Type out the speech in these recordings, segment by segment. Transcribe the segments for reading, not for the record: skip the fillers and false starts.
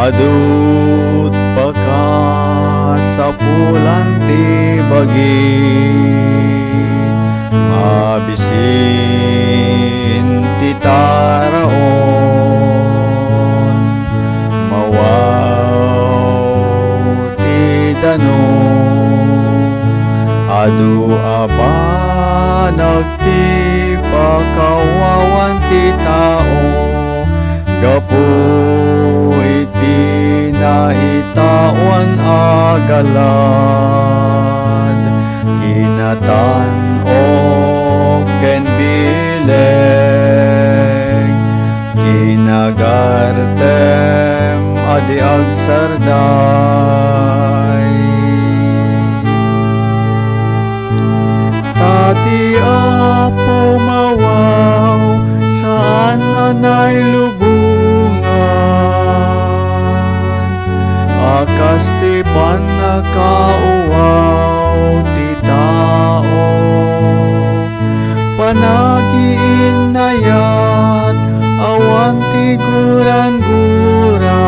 Adut paka sa pulan ti bagi, mabisin ti taraon, mawaw ti danong, adu abanag ti pakawawan ti tao, gapu iti naitawan agalad, kinatan o ken bileg, kinagartem adi agsarday. Tati apo mawaw saan anay lubungan, akas ti panakauwaw ti tao, panagiinayat awan ti gurang-gura,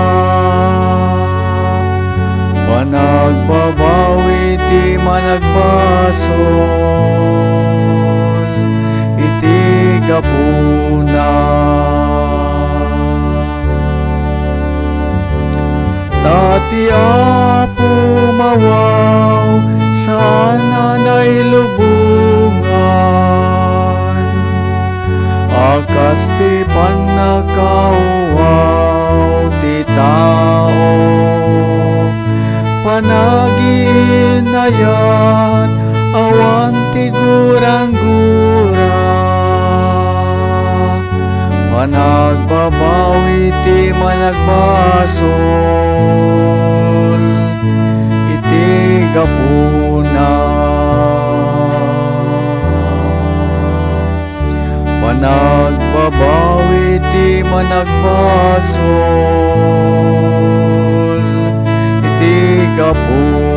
panagbabawi ti managbasol iti gapuna. Tati apo mawaw saan anay lubungan, akas ti panakauwaw ti tao, panagiinayat awan ti gurang-gura, panagbabawi ti managbasol iti gapuna. Panagbabawi ti managbasol iti gapuna.